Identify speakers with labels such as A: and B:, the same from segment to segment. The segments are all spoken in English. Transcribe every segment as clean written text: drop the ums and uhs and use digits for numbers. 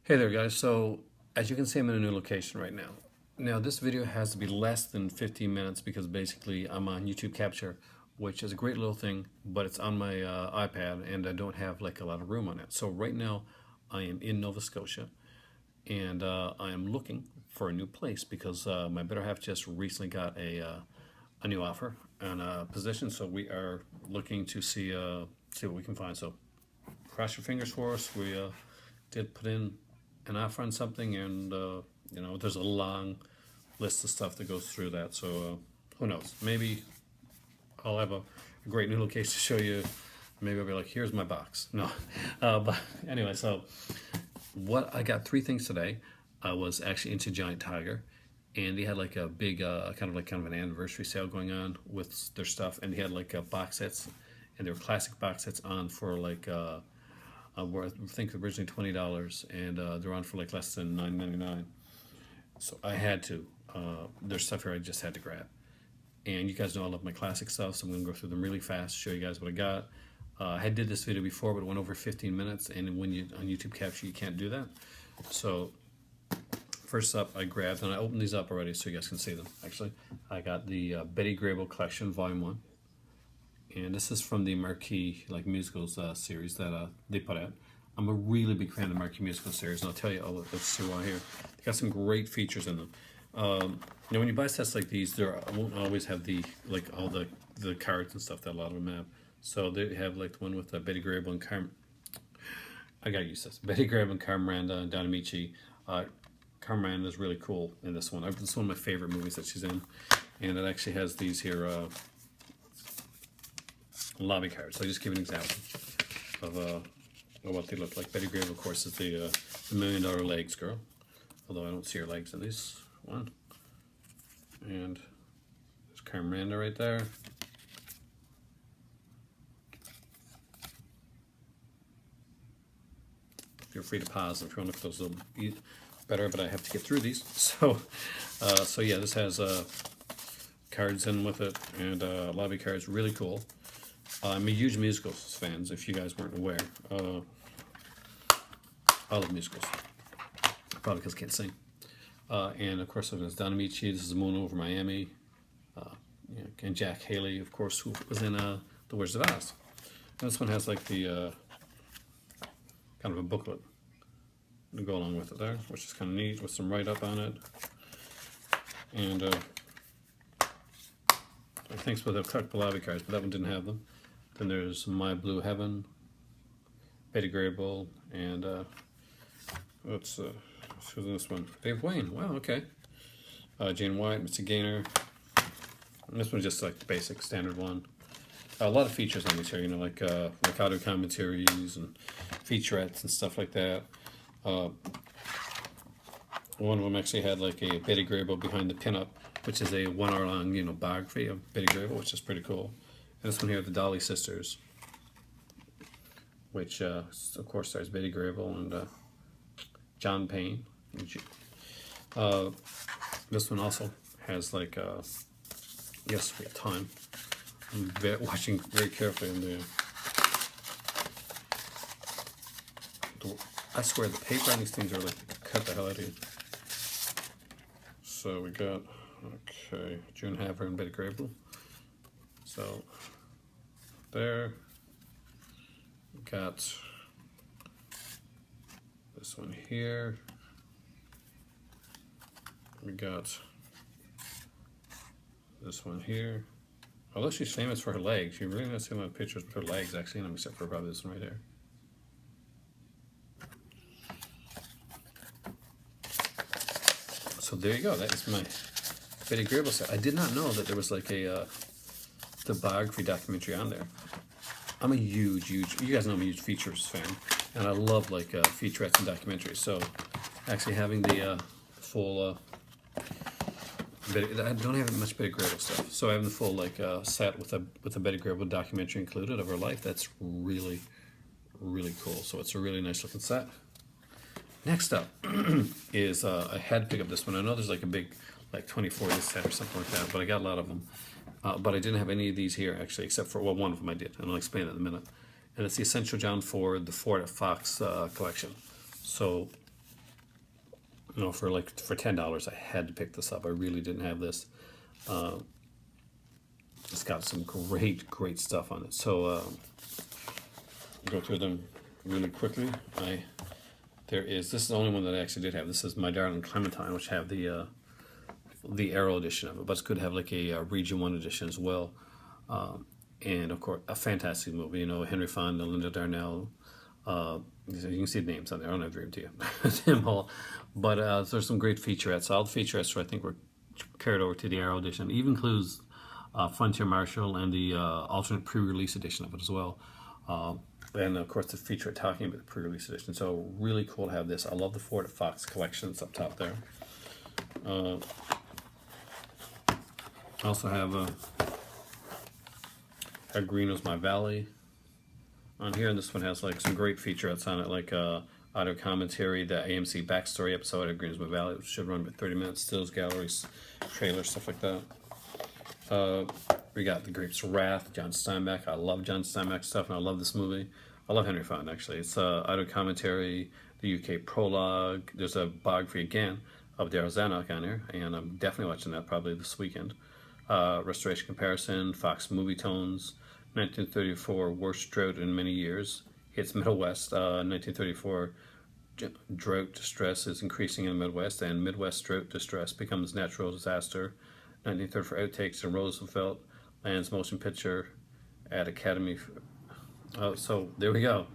A: Hey there guys, so as you can see I'm in a new location right now. Now this video has to be less than 15 minutes because basically I'm on YouTube Capture, which is a great little thing, but it's on my iPad and I don't have like a lot of room on it. So right now I am in Nova Scotia and I am looking for a new place because my better half just recently got a new offer and a position, so we are looking to see what we can find. So cross your fingers for us. We did put in an offer on something, and there's a long list of stuff that goes through that. So who knows? Maybe I'll have a great new location to show you. Maybe I'll be like, "Here's my box." No, but anyway, so what I got three things today. I was actually into Giant Tiger, and they had like a big kind of an anniversary sale going on with their stuff, and they had like box sets, and they were classic box sets on for like were I think originally $20, and they're on for like less than $9.99. So I had to. There's stuff here I just had to grab, and you guys know I love my classic stuff, so I'm gonna go through them really fast, show you guys what I got. I had did this video before, but it went over 15 minutes, and when you on YouTube Capture, you can't do that. So first up, I grabbed, and I opened these up already, so you guys can see them. Actually, I got the Betty Grable Collection Volume 1. And this is from the Marquee like musicals series that they put out. I'm a really big fan of the Marquee musical series, and I'll tell you, let's see why here. They got some great features in them. When you buy sets like these, there won't always have the like all the cards and stuff that a lot of them have. So they have like the one with Betty Grable and I gotta use this. Betty Grable and Carmen Miranda and Don Amici. Carmen Miranda is really cool in this one. This is one of my favorite movies that she's in, and it actually has these here. Lobby cards. So I'll just give an example of what they look like. Betty Grable, of course, is the $1,000,000 legs girl, although I don't see her legs in this one. And there's Carmen Miranda right there. Feel free to pause if you want to look at those a little better, but I have to get through these. So yeah, this has cards in with it, and lobby cards, really cool. I'm a huge musicals fan, if you guys weren't aware. I love musicals, probably because I can't sing. And of course, there's Don Amici. This is Moon Over Miami, and Jack Haley, of course, who was in The Wizard of Oz. And this one has like the kind of a booklet to go along with it there, which is kind of neat with some write-up on it. And thanks for the collectible lobby cards, but that one didn't have them. Then there's My Blue Heaven, Betty Grable, and who's in this one? Dave Wayne. Wow, okay. Jane White, Mr. Gaynor. And this one's just like the basic standard one. A lot of features on these here, like audio commentaries and featurettes and stuff like that. One of them actually had like a Betty Grable behind the pinup, which is a 1 hour long, biography of Betty Grable, which is pretty cool. And this one here, the Dolly Sisters, which of course stars Betty Grable and John Payne. This one also has like, yes, we have time. I'm watching very carefully in I swear the paper on these things are like cut the hell out of you. So we got, okay, June Haver and Betty Grable. So there, got this one here. We got this one here. Although she's famous for her legs, you really not see a lot of pictures with her legs actually in them, except for probably this one right there. So there you go. That is my Betty Grable set. I did not know that there was like the biography documentary on there. I'm a huge, you guys know I'm a huge features fan, and I love like featurettes and documentaries. So actually having the full, I don't have much Betty Grable stuff. So having the full like set with a Betty Grable documentary included of her life, that's really, really cool. So it's a really nice looking set. Next up is I had to pick up this one. I know there's like a big like 24 disc set or something like that, but I got a lot of them. But I didn't have any of these here actually, except for, well, one of them I did, and I'll explain that in a minute. And it's the Essential John Ford, the Ford at Fox collection. So You know, for $10, I had to pick this up. I really didn't have this. It's got some great stuff on it. So go through them really quickly. This is the only one that I actually did have. This is My Darling Clementine, which have the Arrow edition of it, but it's good to have like a Region 1 edition as well. And of course, a fantastic movie. You know, Henry Fonda, Linda Darnell. You can see the names on there. I don't have to read them to you. Tim Hall. But there's some great featurettes. All the featurettes, I think, were carried over to the Arrow edition. It even includes Frontier Marshal and the alternate pre-release edition of it as well. And of course, the featurette talking about the pre-release edition. So really cool to have this. I love the Ford at Fox collection. It's up top there. I also have How Green Was My Valley on here, and this one has like some great featurettes on it, like audio commentary, the AMC backstory episode of Green Was My Valley, which should run about 30 minutes, stills, galleries, trailers, stuff like that. We got The Grapes of Wrath, John Steinbeck. I love John Steinbeck stuff, and I love this movie. I love Henry Fonda, actually. It's audio commentary, the UK prologue. There's a biography again of Daryl Zanuck on here, and I'm definitely watching that probably this weekend. Restoration Comparison, Fox Movie Tones, 1934 Worst Drought in Many Years. Hits Middle West, 1934 drought distress is increasing in the Midwest, and Midwest drought distress becomes natural disaster. 1934 Outtakes in Roosevelt lands motion picture at Academy. So there we go.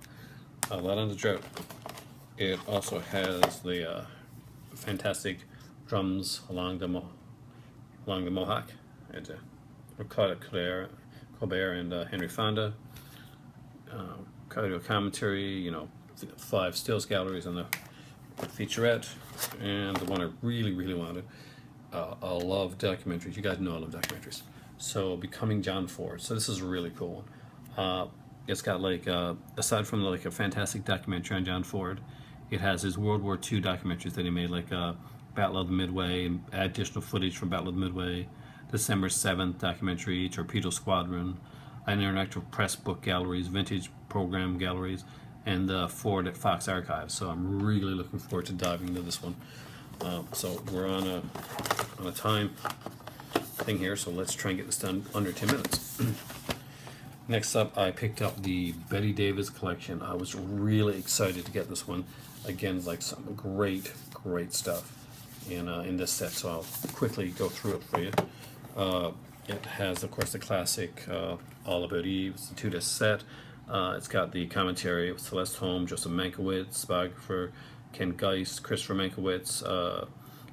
A: A lot on the drought. It also has the fantastic drums along the Mohawk. And Claude Colbert and Henry Fonda. Audio commentary, you know, 5 stills galleries on the featurette, and the one I really wanted. I love documentaries. You guys know I love documentaries. So Becoming John Ford. So this is really cool. It's got like aside from like a fantastic documentary on John Ford, it has his World War II documentaries that he made, like Battle of the Midway, additional footage from Battle of the Midway, December 7th documentary, Torpedo Squadron, an interactive press book galleries, vintage program galleries, and Ford at Fox Archives. So I'm really looking forward to diving into this one. So we're on a time thing here, so let's try and get this done under 10 minutes. Next up, I picked up the Bette Davis collection. I was really excited to get this one. Again, like some great stuff in this set, so I'll quickly go through it for you. It has, of course, the classic All About Eve. It's a 2-disc set. It's got the commentary of Celeste Holm, Joseph Mankiewicz, biographer Ken Geist, Christopher Mankiewicz,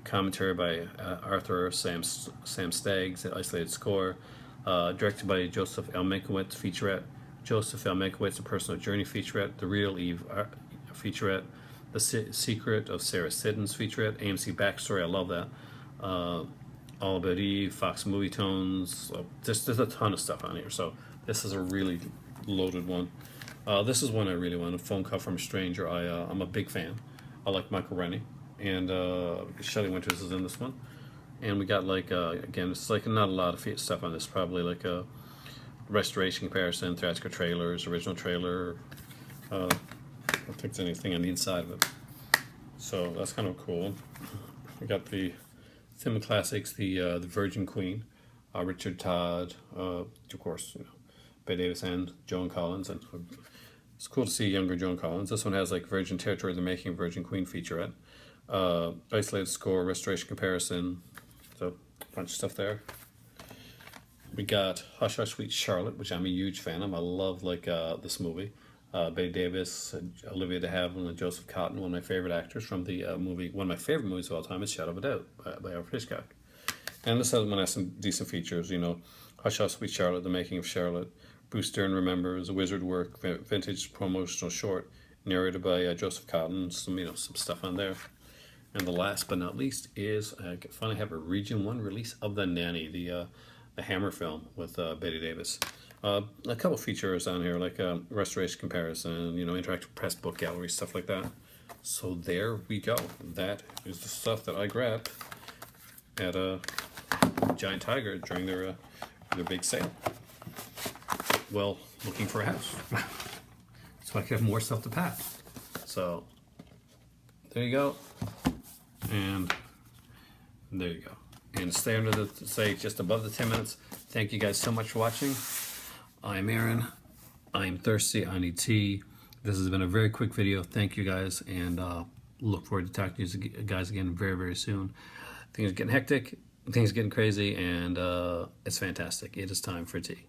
A: commentary by Arthur Sam Staggs, an isolated score, directed by Joseph L. Mankiewicz, featurette, Joseph L. Mankiewicz, A Personal Journey featurette, The Real Eve featurette, The Secret of Sarah Siddons featurette, AMC Backstory, I love that, All About Eve, Fox Movie Tones, there's a ton of stuff on here, so this is a really loaded one. This is one I really wanted, Phone Call from a Stranger. I'm a big fan. I like Michael Rennie, and Shelley Winters is in this one. And we got like, again, it's like not a lot of stuff on this, probably like a restoration comparison, theatrical trailers, original trailer. I don't think there's anything on the inside of it. So that's kind of cool. We got the Cinema Classics, the Virgin Queen, Richard Todd, of course, you know, Bette Davis and Joan Collins, and it's cool to see younger Joan Collins. This one has like Virgin Territory, the Making of Virgin Queen featurette, isolated score, restoration comparison, so a bunch of stuff there. We got Hush Hush Sweet Charlotte, which I'm a huge fan of. I love like this movie. Bette Davis, Olivia de Havilland, and Joseph Cotton, one of my favorite actors from the movie. One of my favorite movies of all time is Shadow of a Doubt by Alfred Hitchcock. And this one has some decent features, you know, Hush Hush Sweet Charlotte, The Making of Charlotte, Bruce Dern Remembers, A Wizard Work, vintage promotional short, narrated by Joseph Cotton, some stuff on there. And the last but not least is, I finally have a Region 1 release of The Nanny, the Hammer film with Bette Davis. A couple features on here, like restoration comparison, you know, interactive press book gallery, stuff like that. So there we go. That is the stuff that I grabbed at Giant Tiger during their big sale. Well, looking for a house. So I can have more stuff to pack. So there you go. and there you go. And stay under the, say, just above the 10 minutes. Thank you guys so much for watching. I'm Aaron. I'm thirsty. I need tea. This has been a very quick video. Thank you guys, and look forward to talking to you guys again very, very soon. Things are getting hectic. Things are getting crazy, and it's fantastic. It is time for tea.